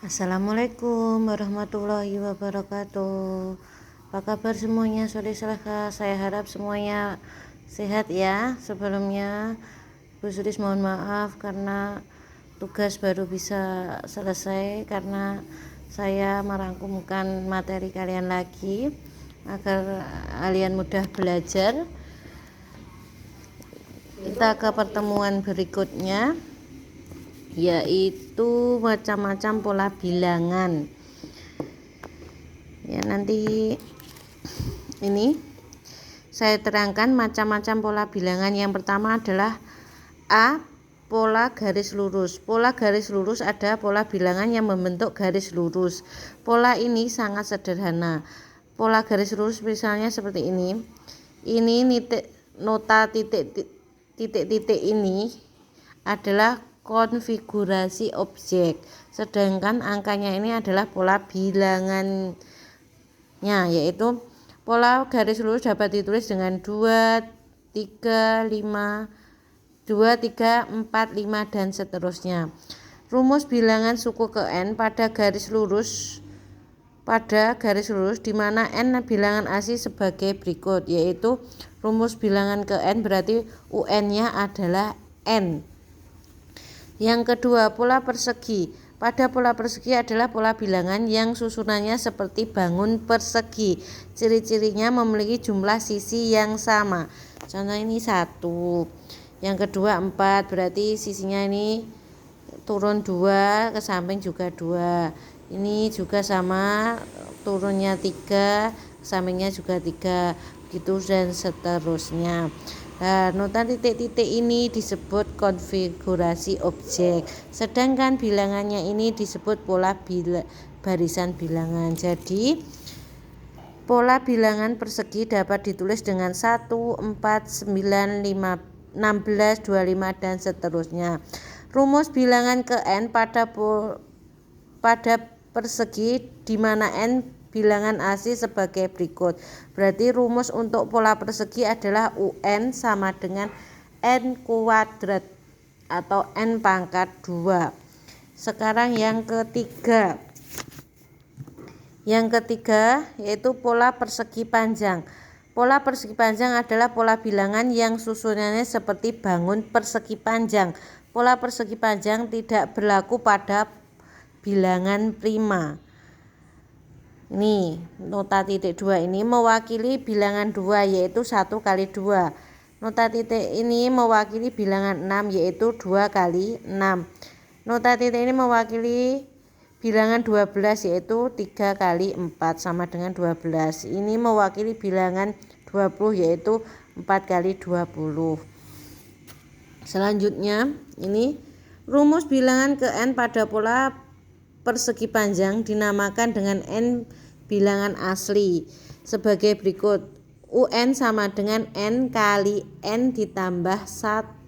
Assalamualaikum warahmatullahi wabarakatuh. Apa kabar semuanya? Sore silahkan. Saya harap semuanya sehat ya. Sebelumnya Bu Suris mohon maaf karena tugas baru bisa selesai karena saya merangkumkan materi kalian lagi agar kalian mudah belajar. Kita ke pertemuan berikutnya, yaitu macam-macam pola bilangan ya. Nanti ini saya terangkan macam-macam pola bilangan. Yang pertama adalah A, pola garis lurus. Pola garis lurus ada pola bilangan yang membentuk garis lurus. Pola ini sangat sederhana. Pola garis lurus misalnya seperti ini nota titik-titik ini adalah konfigurasi objek, sedangkan angkanya ini adalah pola bilangannya, yaitu pola garis lurus dapat ditulis dengan 2, 3, 5, 2, 3, 4, 5 dan seterusnya. Rumus bilangan suku ke n pada garis lurus di mana n bilangan asli sebagai berikut, yaitu rumus bilangan ke n berarti un-nya adalah n. Yang kedua, pola persegi. Pada pola persegi adalah pola bilangan yang susunannya seperti bangun persegi. Ciri-cirinya memiliki jumlah sisi yang sama. Contoh ini 1. Yang kedua 4, berarti sisinya ini turun 2, ke samping juga 2. Ini juga sama, turunnya 3, ke sampingnya juga 3. Begitu dan seterusnya. Nah, nota titik-titik ini disebut konfigurasi objek, sedangkan bilangannya ini disebut pola barisan bilangan. Jadi pola bilangan persegi dapat ditulis dengan 1, 4, 9, 5, 16, 25 dan seterusnya. Rumus bilangan ke n pada persegi di mana n bilangan asli sebagai berikut. Berarti rumus untuk pola persegi adalah UN sama dengan n kuadrat atau n pangkat 2. Sekarang yang ketiga. Yang ketiga yaitu pola persegi panjang. Pola persegi panjang adalah pola bilangan yang susunannya seperti bangun persegi panjang. Pola persegi panjang tidak berlaku pada bilangan prima. Ini nota titik 2 ini mewakili bilangan 2 yaitu 1 kali 2. Nota titik ini mewakili bilangan 6 yaitu 2 kali 6. Nota titik ini mewakili bilangan 12 yaitu 3 kali 4 sama dengan 12. Ini mewakili bilangan 20 yaitu 4 kali 20. Selanjutnya ini rumus bilangan ke n pada pola persegi panjang dinamakan dengan n bilangan asli sebagai berikut. UN sama dengan n kali n ditambah 1.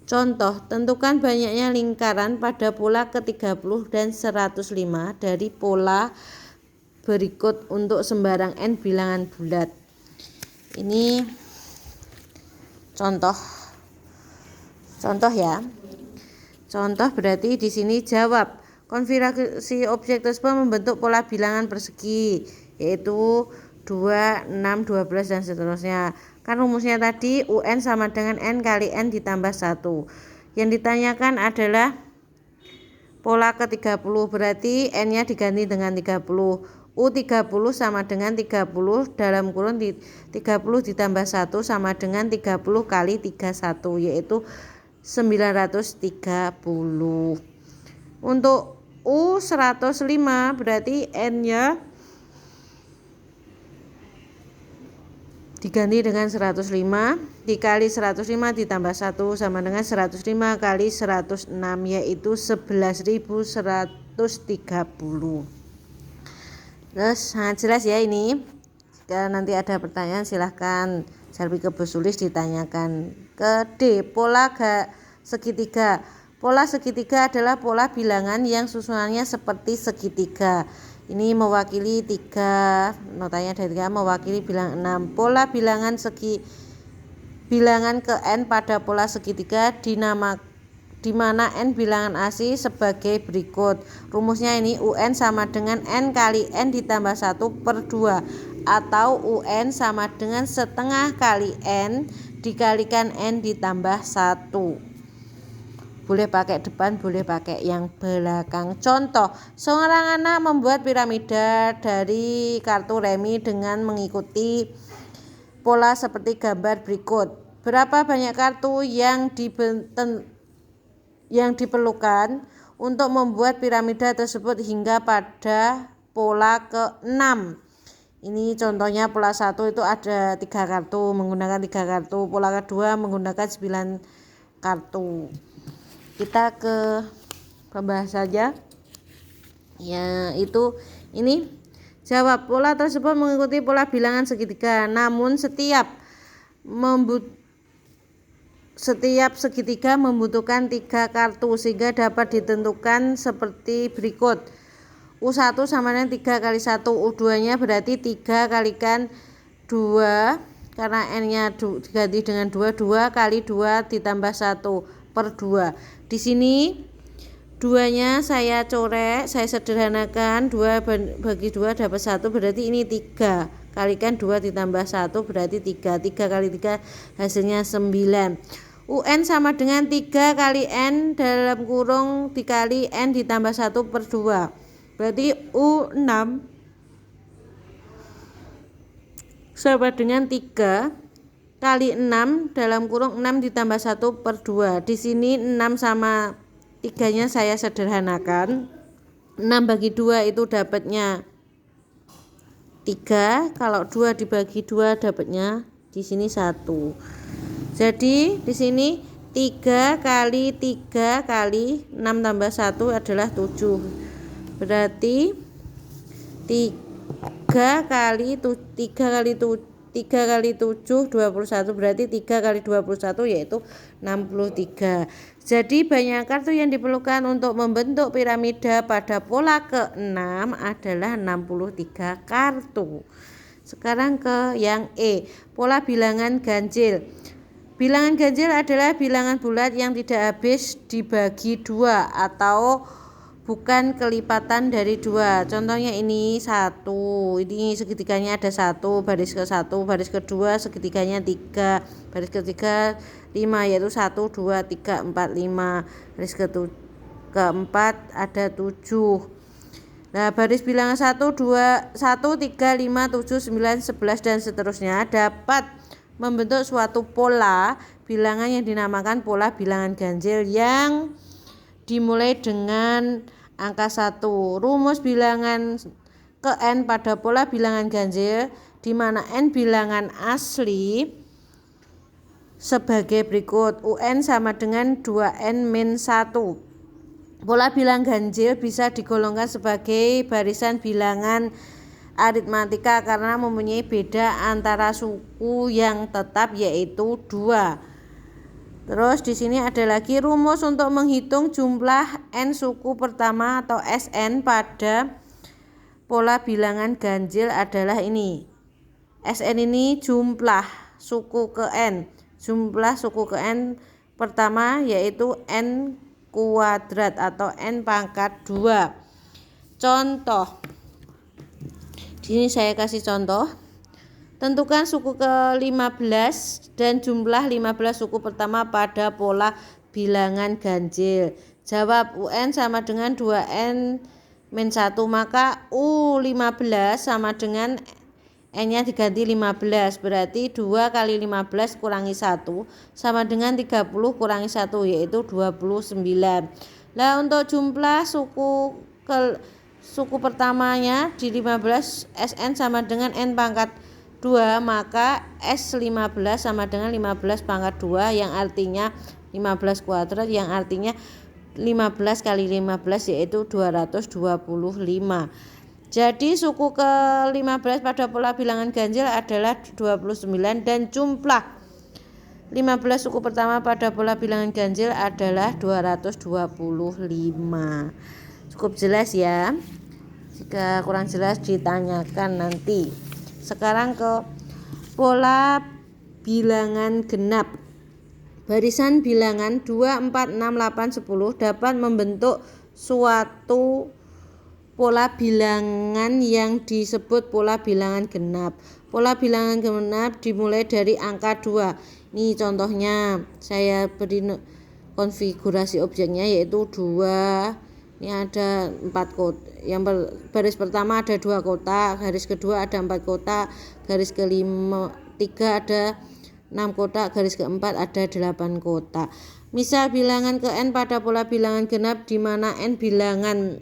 Contoh, tentukan banyaknya lingkaran pada pola ke-30 dan 105 dari pola berikut untuk sembarang n bilangan bulat. Ini contoh ya. Contoh berarti di sini jawab. Konfigurasi objek tersebut membentuk pola bilangan persegi, yaitu 2, 6, 12 dan seterusnya. Kan rumusnya tadi UN sama dengan n kali n ditambah 1. Yang ditanyakan adalah pola ke-30, berarti n-nya diganti dengan 30. U30 sama dengan 30 dalam kurun 30 ditambah 1 sama dengan 30 kali 31, yaitu 930. Untuk U105 berarti n-nya diganti dengan 105 dikali 105 ditambah 1 sama dengan 105 kali 106, yaitu 11.130. Terus sangat jelas ya ini. Jika nanti ada pertanyaan silahkan Selvi Kebesulis ditanyakan. Ke D, pola segitiga. Pola segitiga adalah pola bilangan yang susunannya seperti segitiga. Ini mewakili 3, notanya dari 3 mewakili bilangan 6. Pola bilangan ke n pada pola segitiga di mana N bilangan ASI sebagai berikut. Rumusnya ini UN sama dengan N kali N ditambah 1/2 atau UN sama dengan setengah kali N dikalikan N ditambah 1. Boleh pakai depan, boleh pakai yang belakang. Contoh, seorang anak membuat piramida dari kartu remi dengan mengikuti pola seperti gambar berikut. Berapa banyak kartu yang diperlukan untuk membuat piramida tersebut hingga pada pola ke-6. Ini contohnya pola 1 itu ada 3 kartu, menggunakan 3 kartu. Pola kedua menggunakan 9 kartu. Kita ke pembahasannya. Ya, itu ini jawab. Pola tersebut mengikuti pola bilangan segitiga, namun setiap segitiga membutuhkan 3 kartu sehingga dapat ditentukan seperti berikut. U1 sama dengan 3 kali 1, U2 nya berarti 3 kalikan 2 karena N nya diganti dengan 2 kali 2 ditambah 1/2. Di sini 2 nya saya coret, saya sederhanakan, 2 bagi 2 dapat 1 berarti ini 3 kalikan 2 ditambah 1 berarti 3 kali 3 hasilnya 9. UN sama dengan 3 kali N dalam kurung dikali N ditambah 1/2 berarti U6 sama dengan 3 kali 6 dalam kurung 6 ditambah 1/2. Di sini 6 sama 3 nya saya sederhanakan, 6 bagi 2 itu dapatnya 3, kalau 2 dibagi 2 dapatnya di sini 1. Jadi di sini 3 kali 3 kali 6 tambah 1 adalah 7. Berarti 3 kali 7 21 berarti 3 kali 21 yaitu 63. Jadi banyak kartu yang diperlukan untuk membentuk piramida pada pola ke-6 adalah 63 kartu. Sekarang ke yang E, pola bilangan ganjil. Bilangan ganjil adalah bilangan bulat yang tidak habis dibagi 2 atau bukan kelipatan dari 2. Contohnya ini 1, ini segitiganya ada 1, baris ke-1, baris kedua segitiganya 3, baris ketiga 5 yaitu 1, 2, 3, 4, 5, baris keempat ada 7. Nah, baris bilangan 1, 2, 1, 3, 5, 7, 9, 11 dan seterusnya dapat membentuk suatu pola bilangan yang dinamakan pola bilangan ganjil yang dimulai dengan angka 1. Rumus bilangan ke N pada pola bilangan ganjil di mana N bilangan asli sebagai berikut. UN sama dengan 2N-1. Pola bilangan ganjil bisa digolongkan sebagai barisan bilangan aritmatika karena mempunyai beda antara suku yang tetap yaitu 2. Terus di sini ada lagi rumus untuk menghitung jumlah N suku pertama atau SN pada pola bilangan ganjil adalah ini. SN ini jumlah suku ke N. Jumlah suku ke N pertama yaitu N kuadrat atau N pangkat 2. Contoh. Di sini saya kasih contoh. Tentukan suku ke-15 dan jumlah 15 suku pertama pada pola bilangan ganjil. Jawab. UN sama dengan 2N-1, maka U15 sama dengan N-nya diganti 15, berarti 2 kali 15 kurangi 1 sama dengan 30 kurangi 1 yaitu 29. Nah, untuk jumlah suku pertamanya di 15 SN sama dengan N pangkat 2, maka S15 sama dengan 15 pangkat 2 yang artinya 15 kuadrat yang artinya 15 kali 15 yaitu 225. Jadi suku ke-15 pada pola bilangan ganjil adalah 29 dan jumlah 15 suku pertama pada pola bilangan ganjil adalah 225. Cukup jelas ya. Jika kurang jelas ditanyakan nanti. Sekarang ke pola bilangan genap. barisan bilangan 2, 4, 6, 8, 10 dapat membentuk suatu pola bilangan yang disebut pola bilangan genap. Pola bilangan genap dimulai dari angka 2. Ini contohnya saya beri konfigurasi objeknya yaitu 2. Ini ada 4 kotak. Baris pertama ada 2 kotak, garis kedua ada 4 kotak, garis ketiga ada 6 kotak, garis keempat ada 8 kotak. Misal bilangan ke n pada pola bilangan genap di mana n bilangan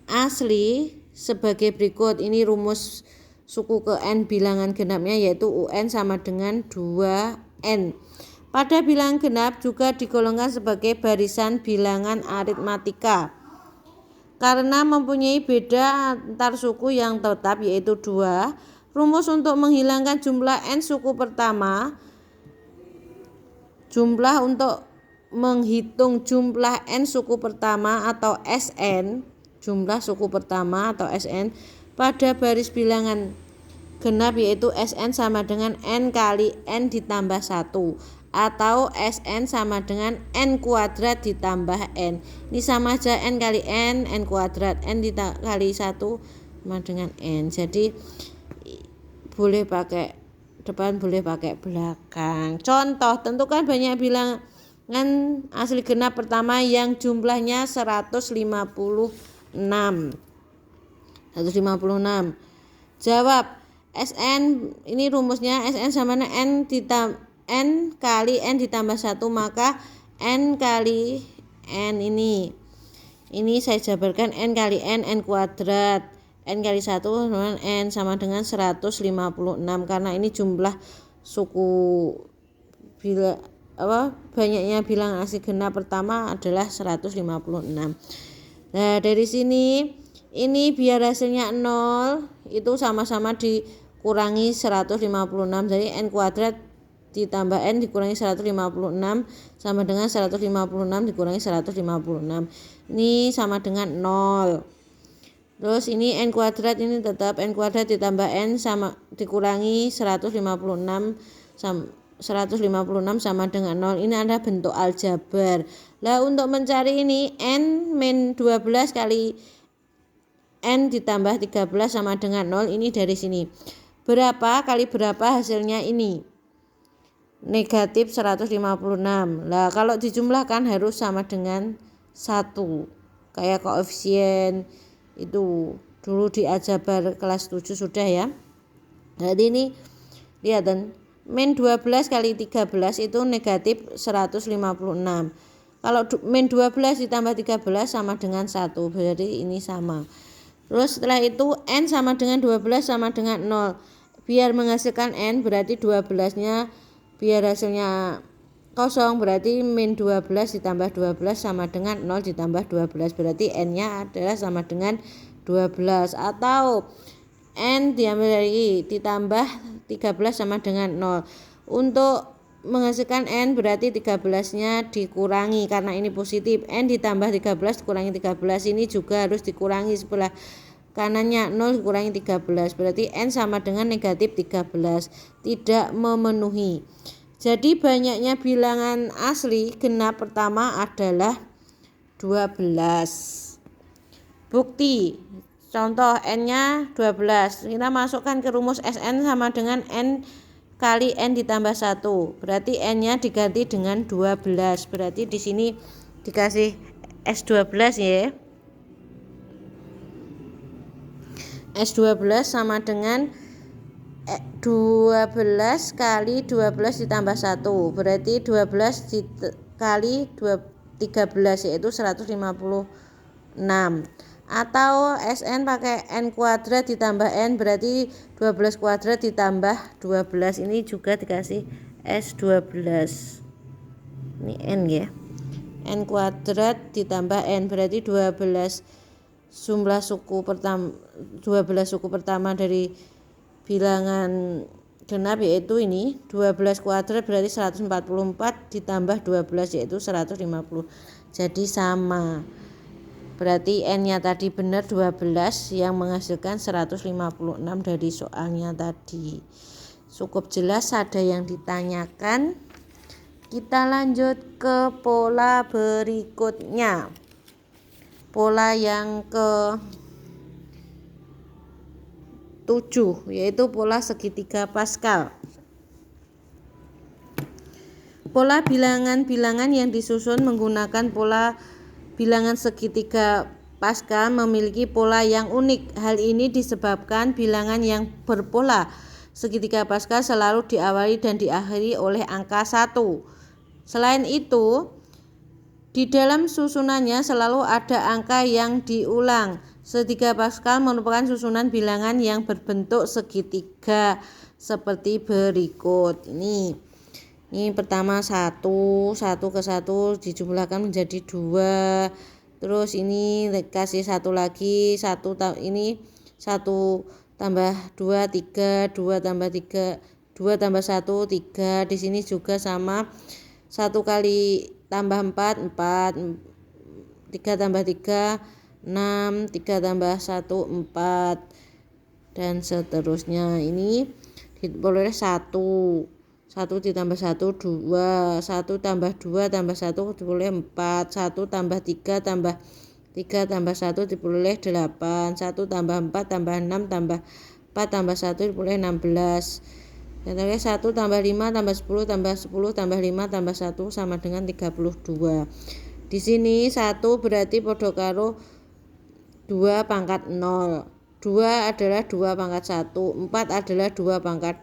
asli sebagai berikut. Ini rumus suku ke n bilangan genapnya yaitu UN sama dengan 2n. Pada bilangan genap juga digolongkan sebagai barisan bilangan aritmatika karena mempunyai beda antar suku yang tetap yaitu 2. Rumus untuk menghilangkan jumlah n suku pertama, jumlah untuk menghitung jumlah n suku pertama atau Sn, jumlah suku pertama atau Sn pada baris bilangan genap yaitu Sn sama dengan n kali n ditambah 1 atau Sn sama dengan n kuadrat ditambah n. Ini sama aja n kali n kuadrat, n kali 1 sama dengan n. Jadi boleh pakai depan, boleh pakai belakang. Contoh, tentukan banyak bilangan asli genap pertama yang jumlahnya 156. Jawab. Sn ini rumusnya Sn sama dengan n kali n ditambah 1, maka n kali n ini saya jabarkan n kali n kuadrat, n kali 1 n sama dengan 156 karena ini jumlah suku banyaknya bilangan asli genap pertama adalah 156. Nah, dari sini ini biar hasilnya 0 itu sama-sama dikurangi 156. Jadi n kuadrat ditambah n dikurangi 156 sama dengan 156 dikurangi 156. Ini sama dengan 0. Terus ini n kuadrat ini tetap n kuadrat ditambah n sama dikurangi 156 sama dengan 0. Ini adalah bentuk aljabar. Lah untuk mencari ini n min 12 kali n ditambah 13 sama dengan 0. Ini dari sini. Berapa kali berapa hasilnya ini? Negatif 156. Lah kalau dijumlahkan harus sama dengan 1. Kayak koefisien itu dulu di aljabar kelas 7 sudah ya. Jadi ini lihat dan min 12 kali 13 itu negatif 156. Kalau min 12 ditambah 13 sama dengan 1. Berarti ini sama. Terus setelah itu n sama dengan 12 sama dengan 0. Biar menghasilkan n berarti 12-nya biar hasilnya kosong berarti min 12 ditambah 12 sama dengan 0 ditambah 12 berarti n-nya adalah sama dengan 12 atau n diambil lagi ditambah 13 sama dengan 0. Untuk menghasilkan n berarti 13-nya dikurangi karena ini positif, n ditambah 13 dikurangi 13 ini juga harus dikurangi sebelah kanannya 0 dikurangi 13 berarti n sama dengan negatif 13, tidak memenuhi. Jadi banyaknya bilangan asli genap pertama adalah 12. Bukti. Contoh n-nya 12. Kita masukkan ke rumus Sn sama dengan n kali n ditambah 1. Berarti n-nya diganti dengan 12. Berarti di sini dikasih S12 ya. S12 sama dengan 12 kali 12 ditambah 1 berarti 12 kali 13 yaitu 156 atau Sn pakai n kuadrat ditambah n berarti 12 kuadrat ditambah 12 ini juga dikasih S12 ini n ya, n kuadrat ditambah n berarti 12 jumlah suku pertama 12 suku pertama dari bilangan genap yaitu ini 12 kuadrat berarti 144 ditambah 12 yaitu 150. Jadi sama. Berarti n-nya tadi benar 12 yang menghasilkan 156 dari soalnya tadi. Cukup jelas, ada yang ditanyakan? Kita lanjut ke pola berikutnya. Pola yang ke-7 yaitu pola segitiga Pascal. Pola bilangan-bilangan yang disusun menggunakan pola bilangan segitiga Pascal memiliki pola yang unik. Hal ini disebabkan bilangan yang berpola segitiga Pascal selalu diawali dan diakhiri oleh angka 1. Selain itu, di dalam susunannya selalu ada angka yang diulang. Segitiga Pascal merupakan susunan bilangan yang berbentuk segitiga seperti berikut. Ini pertama 1 ke 1 dijumlahkan menjadi 2. Terus ini kasih 1 lagi, ini 1 tambah 2 3, 2 tambah 3, 2 tambah 1 3. Di sini juga sama, 1 kali tambah 4 4, 3 tambah 3 6, 3 tambah 1 4, dan seterusnya. Ini diperoleh 1 ditambah 1 2, 1 tambah 2 tambah 1 diperoleh 4, 1 tambah 3 tambah 3 tambah 1 diperoleh 8, 1 tambah 4 tambah 6 tambah 4 tambah 1 diperoleh 16. Dan 1 tambah 5 tambah 10 tambah 10 tambah 5 tambah 1 sama dengan 32. Di sini 1 berarti podo karo 2 pangkat 0. 2 adalah 2 pangkat 1, 4 adalah 2 pangkat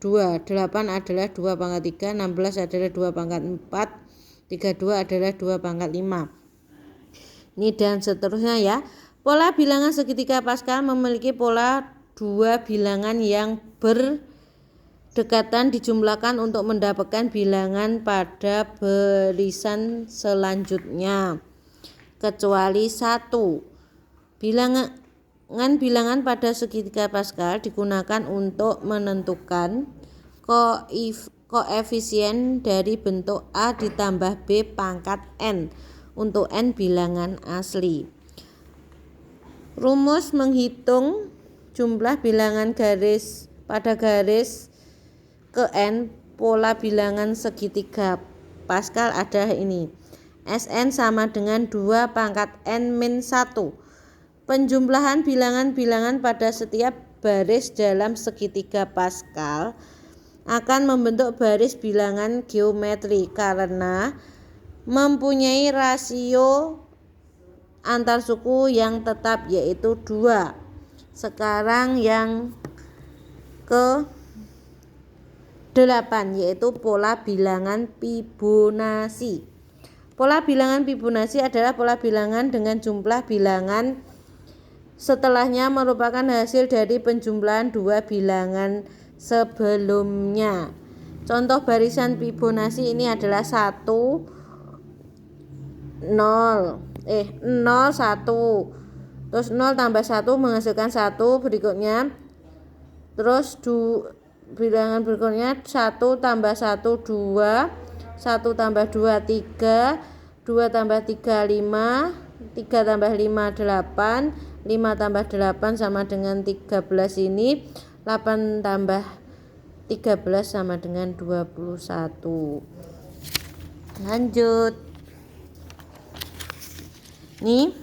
2, 8 adalah 2 pangkat 3, 16 adalah 2 pangkat 4, 32 adalah 2 pangkat 5. Ini dan seterusnya ya. Pola bilangan segitiga Pascal memiliki pola dua bilangan yang berdekatan dijumlahkan untuk mendapatkan bilangan pada barisan selanjutnya. Kecuali 1. Bilangan pada segitiga Pascal digunakan untuk menentukan koefisien dari bentuk A ditambah B pangkat N untuk N bilangan asli. Rumus menghitung jumlah bilangan garis pada garis ke N pola bilangan segitiga Pascal ada ini. Sn sama dengan 2 pangkat N min 1. Penjumlahan bilangan-bilangan pada setiap baris dalam segitiga Pascal akan membentuk baris bilangan geometri karena mempunyai rasio antar suku yang tetap yaitu 2. Sekarang yang ke-8 yaitu pola bilangan Fibonacci. Pola bilangan Fibonacci adalah pola bilangan dengan jumlah bilangan setelahnya merupakan hasil dari penjumlahan dua bilangan sebelumnya. Contoh barisan Fibonacci ini adalah 1 0 1. Terus 0 tambah 1 menghasilkan 1 berikutnya. Terus bilangan berikutnya 1 tambah 1 2, 1 tambah 2 3, 2 tambah 3 5, 3 tambah 5 8, 5 tambah 8 sama dengan 13 ini, 8 tambah 13 sama dengan 21. Lanjut. Nih,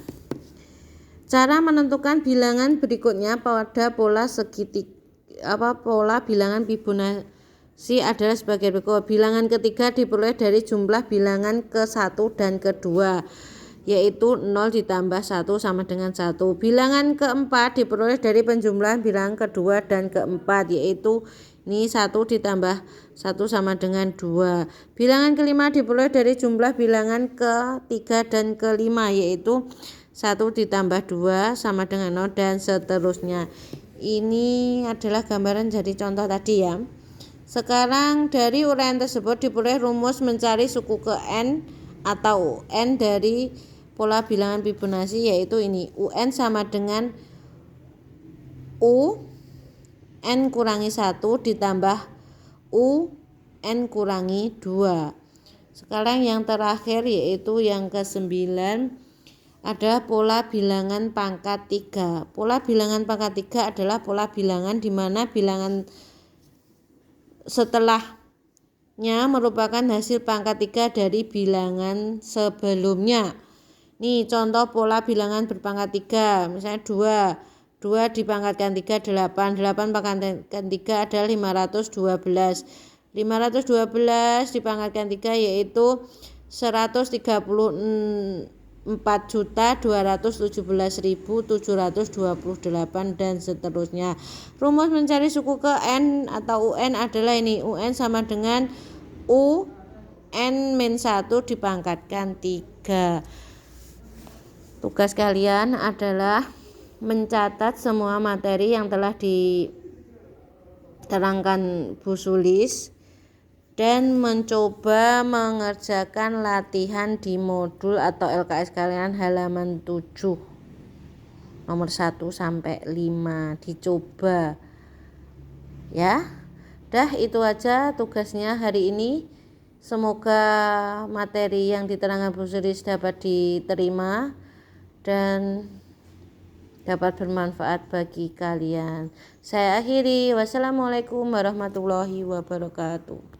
cara menentukan bilangan berikutnya pada pola pola bilangan Fibonacci adalah sebagai berikut. Bilangan ketiga diperoleh dari jumlah bilangan ke-1 dan ke-2. Yaitu 0 ditambah 1 sama dengan 1. Bilangan keempat diperoleh dari penjumlahan bilangan kedua dan keempat, yaitu ini 1 ditambah 1 sama dengan 2. Bilangan kelima diperoleh dari jumlah bilangan ketiga dan kelima, yaitu 1 ditambah 2 sama dengan 0 dan seterusnya. Ini adalah gambaran jadi contoh tadi ya. Sekarang dari uraian tersebut diperoleh rumus mencari suku ke N atau UN dari pola bilangan Fibonacci, yaitu ini UN sama dengan U N kurangi 1 ditambah U N kurangi 2. Sekarang yang terakhir yaitu yang ke-9 ada pola bilangan pangkat 3. Pola bilangan pangkat 3 adalah pola bilangan di mana bilangan setelah merupakan hasil pangkat 3 dari bilangan sebelumnya. Nih contoh pola bilangan berpangkat 3, misalnya 2 dipangkatkan 3 8 pangkatkan 3 adalah 512. 512 dipangkatkan 3 yaitu 134.217.728 dan seterusnya. Rumus mencari suku ke N atau UN adalah ini. UN sama dengan UN-1 dipangkatkan 3. Tugas kalian adalah mencatat semua materi yang telah diterangkan Bu Sulis dan mencoba mengerjakan latihan di modul atau LKS kalian halaman 7 nomor 1 sampai 5. Dicoba ya. Dah itu aja tugasnya hari ini. Semoga materi yang diterangkan Bu Sulis dapat diterima dan dapat bermanfaat bagi kalian. Saya akhiri. Wassalamualaikum warahmatullahi wabarakatuh.